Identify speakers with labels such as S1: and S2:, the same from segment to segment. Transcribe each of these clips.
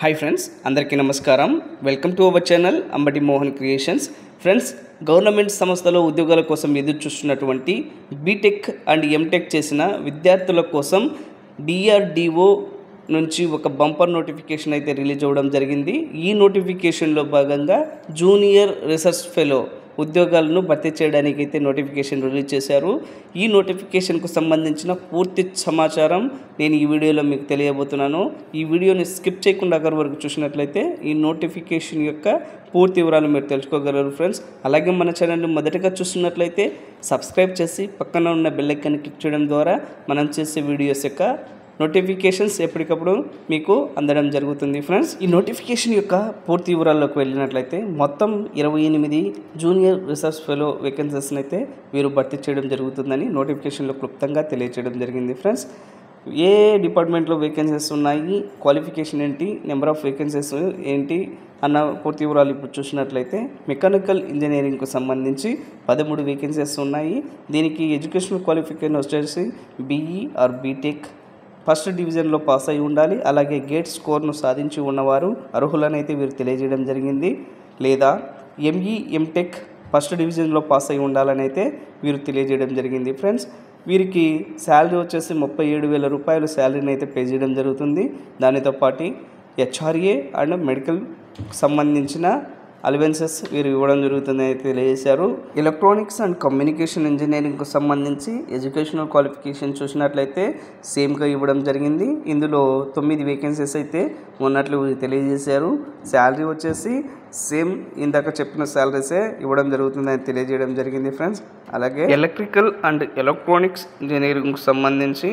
S1: Hi friends, అందరికీ నమస్కారం. Welcome to our channel Ambati Mohan creations. Friends, government సంస్థలో ఉద్యోగాల కోసం ఎదురు చూస్తున్నటువంటి బీటెక్ అండ్ ఎంటెక్ చేసిన విద్యార్థుల కోసం డిఆర్డిఓ నుంచి ఒక బంపర్ నోటిఫికేషన్ అయితే రిలీజ్ అవ్వడం జరిగింది. ఈ నోటిఫికేషన్లో భాగంగా జూనియర్ రీసెర్చ్ ఫెలో ఉద్యోగాలను భర్తీ చేయడానికి అయితే నోటిఫికేషన్ రిలీజ్ చేశారు. ఈ నోటిఫికేషన్కు సంబంధించిన పూర్తి సమాచారం నేను ఈ వీడియోలో మీకు తెలియబోతున్నాను. ఈ వీడియోని స్కిప్ చేయకుండా అక్కడి వరకు చూసినట్లయితే ఈ నోటిఫికేషన్ యొక్క పూర్తి వివరాలు మీరు తెలుసుకోగలరు ఫ్రెండ్స్. అలాగే మన ఛానల్ని మొదటగా చూస్తున్నట్లయితే సబ్స్క్రైబ్ చేసి పక్కన ఉన్న బెల్ ఐకాన్ని క్లిక్ చేయడం ద్వారా మనం చేసే వీడియోస్ యొక్క నోటిఫికేషన్స్ ఎప్పటికప్పుడు మీకు అందడం జరుగుతుంది ఫ్రెండ్స్. ఈ నోటిఫికేషన్ యొక్క పూర్తి వివరాల్లోకి వెళ్ళినట్లయితే మొత్తం 28 జూనియర్ రీసెర్చ్ ఫెలో వేకెన్సీస్ని అయితే వీరు భర్తీ చేయడం జరుగుతుందని నోటిఫికేషన్లో క్లుప్తంగా తెలియజేయడం జరిగింది ఫ్రెండ్స్. ఏ డిపార్ట్మెంట్లో వేకెన్సీస్ ఉన్నాయి, క్వాలిఫికేషన్ ఏంటి, నెంబర్ ఆఫ్ వేకెన్సీస్ ఏంటి అన్న పూర్తి వివరాలు ఇప్పుడు చూసినట్లయితే మెకానికల్ ఇంజనీరింగ్కు సంబంధించి 13 వేకెన్సీస్ ఉన్నాయి. దీనికి ఎడ్యుకేషనల్ క్వాలిఫికేషన్ వచ్చేసి బీఈ ఆర్ బీటెక్ ఫస్ట్ డివిజన్లో పాస్ అయి ఉండాలి. అలాగే గేట్ స్కోర్ను సాధించి ఉన్నవారు అర్హులనైతే వీరు తెలియజేయడం జరిగింది. లేదా ఎంఈ ఎంటెక్ ఫస్ట్ డివిజన్లో పాస్ అయి ఉండాలని అయితే వీరు తెలియజేయడం జరిగింది ఫ్రెండ్స్. వీరికి శాలరీ వచ్చేసి 37,000 రూపాయలు శాలరీని అయితే పే చేయడం జరుగుతుంది. దానితో పాటు హెచ్ఆర్ఏ అండ్ మెడికల్ సంబంధించిన అలవెన్సెస్ వీరు ఇవ్వడం జరుగుతుందని తెలియజేశారు. ఎలక్ట్రానిక్స్ అండ్ కమ్యూనికేషన్ ఇంజనీరింగ్కు సంబంధించి ఎడ్యుకేషనల్ క్వాలిఫికేషన్ చూసినట్లయితే సేమ్గా ఇవ్వడం జరిగింది. ఇందులో 9 వేకెన్సీస్ అయితే ఉన్నట్లు తెలియజేశారు. శాలరీ వచ్చేసి సేమ్ ఇందాక చెప్పిన శాలరీసే ఇవ్వడం జరుగుతుందని తెలియజేయడం జరిగింది ఫ్రెండ్స్. అలాగే ఎలక్ట్రికల్ అండ్ ఎలక్ట్రానిక్స్ ఇంజనీరింగ్కు సంబంధించి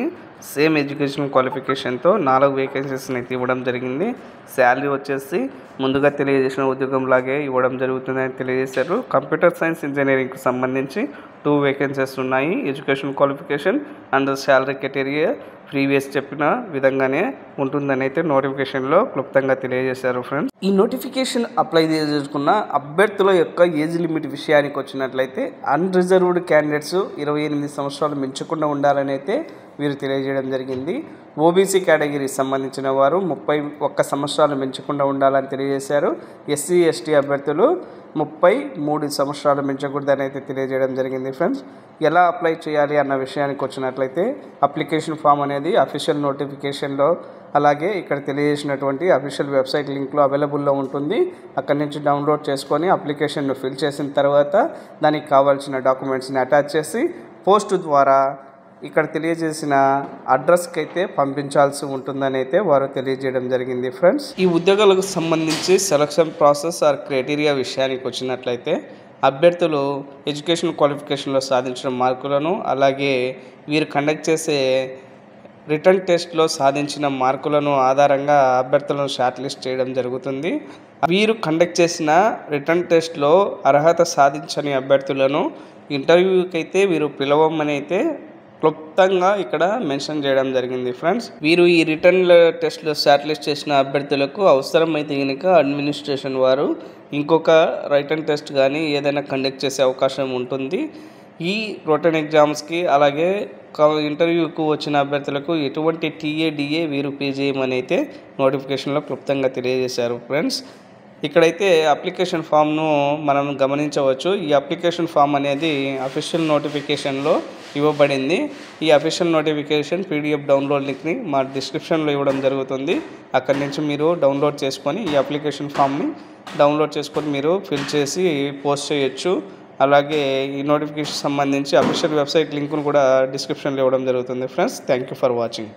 S1: సేమ్ ఎడ్యుకేషనల్ క్వాలిఫికేషన్తో 4 వేకెన్సీస్ని అయితే ఇవ్వడం జరిగింది. శాలరీ వచ్చేసి ముందుగా తెలియజేసిన ఉద్యోగంలాగే ఇవ్వడం జరుగుతుందని తెలియజేశారు. కంప్యూటర్ సైన్స్ ఇంజనీరింగ్కి సంబంధించి 2 వేకెన్సీస్ ఉన్నాయి. Educational qualification and salary criteria previous చెప్పిన విధంగానే ఉంటుందని అయితే నోటిఫికేషన్లో క్లుప్తంగా తెలియజేశారు ఫ్రెండ్స్. ఈ నోటిఫికేషన్ అప్లై చేసుకున్న అభ్యర్థుల యొక్క ఏజ్ లిమిట్ విషయానికి వచ్చినట్లయితే అన్రిజర్వ్డ్ క్యాండిడేట్స్ 28 సంవత్సరాలు మించకుండా ఉండాలని అయితే వీరు తెలియజేయడం జరిగింది. ఓబీసీ కేటగిరీకి సంబంధించిన వారు 31 సంవత్సరాలు మించకుండా ఉండాలని తెలియజేశారు. ఎస్సీ ఎస్టీ అభ్యర్థులు 33 సంవత్సరాలు మించకూడదని అయితే తెలియజేయడం జరిగింది ఫ్రెండ్స్. ఎలా అప్లై చేయాలి అన్న విషయానికి వచ్చినట్లయితే అప్లికేషన్ ఫామ్ అనేది అఫీషియల్ నోటిఫికేషన్లో అలాగే ఇక్కడ తెలియజేసినటువంటి అఫీషియల్ వెబ్సైట్ లింక్లో అవైలబుల్లో ఉంటుంది. అక్కడి నుంచి డౌన్లోడ్ చేసుకొని అప్లికేషన్ను ఫిల్ చేసిన తర్వాత దానికి కావాల్సిన డాక్యుమెంట్స్ని అటాచ్ చేసి పోస్ట్ ద్వారా ఇక్కడ తెలియజేసిన అడ్రస్కి అయితే పంపించాల్సి ఉంటుందని అయితే వారు తెలియజేయడం జరిగింది ఫ్రెండ్స్. ఈ ఉద్యోగాలకు సంబంధించి సెలక్షన్ ప్రాసెస్ ఆర్ క్రైటీరియా విషయానికి వచ్చినట్లయితే అభ్యర్థులు ఎడ్యుకేషన్ క్వాలిఫికేషన్లో సాధించిన మార్కులను అలాగే వీరు కండక్ట్ చేసే రిటర్న్ టెస్ట్లో సాధించిన మార్కులను ఆధారంగా అభ్యర్థులను షార్ట్ లిస్ట్ చేయడం జరుగుతుంది. వీరు కండక్ట్ చేసిన రిటర్న్ టెస్ట్లో అర్హత సాధించని అభ్యర్థులను ఇంటర్వ్యూకి అయితే వీరు పిలవమని అయితే క్లుప్తంగా ఇక్కడ మెన్షన్ చేయడం జరిగింది ఫ్రెండ్స్. వీరు ఈ రిటర్న్ టెస్ట్లో షార్ట్ లిస్ట్ చేసిన అభ్యర్థులకు అవసరమైతే కనుక అడ్మినిస్ట్రేషన్ వారు ఇంకొక రిటర్న్ టెస్ట్ కానీ ఏదైనా కండక్ట్ చేసే అవకాశం ఉంటుంది. ఈ రిటర్న్ ఎగ్జామ్స్కి అలాగే ఇంటర్వ్యూకు వచ్చిన అభ్యర్థులకు ఎటువంటి టీఏడిఏ వీరు పే చేయమని అయితే నోటిఫికేషన్లో క్లుప్తంగా తెలియజేశారు ఫ్రెండ్స్. ఇక్కడైతే అప్లికేషన్ ఫామ్ను మనం గమనించవచ్చు. ఈ అప్లికేషన్ ఫామ్ అనేది అఫీషియల్ నోటిఫికేషన్లో ఇవ్వబడింది. ఈ అఫీషియల్ నోటిఫికేషన్ పీడిఎఫ్ డౌన్లోడ్ లింక్ని మా డిస్క్రిప్షన్లో ఇవ్వడం జరుగుతుంది. అక్కడి నుంచి మీరు డౌన్లోడ్ చేసుకొని ఈ అప్లికేషన్ ఫామ్ని డౌన్లోడ్ చేసుకొని మీరు ఫిల్ చేసి పోస్ట్ చేయొచ్చు. అలాగే ఈ నోటిఫికేషన్ సంబంధించి అఫీషియల్ వెబ్సైట్ లింక్ను కూడా డిస్క్రిప్షన్లో ఇవ్వడం జరుగుతుంది friends. Thank you for watching.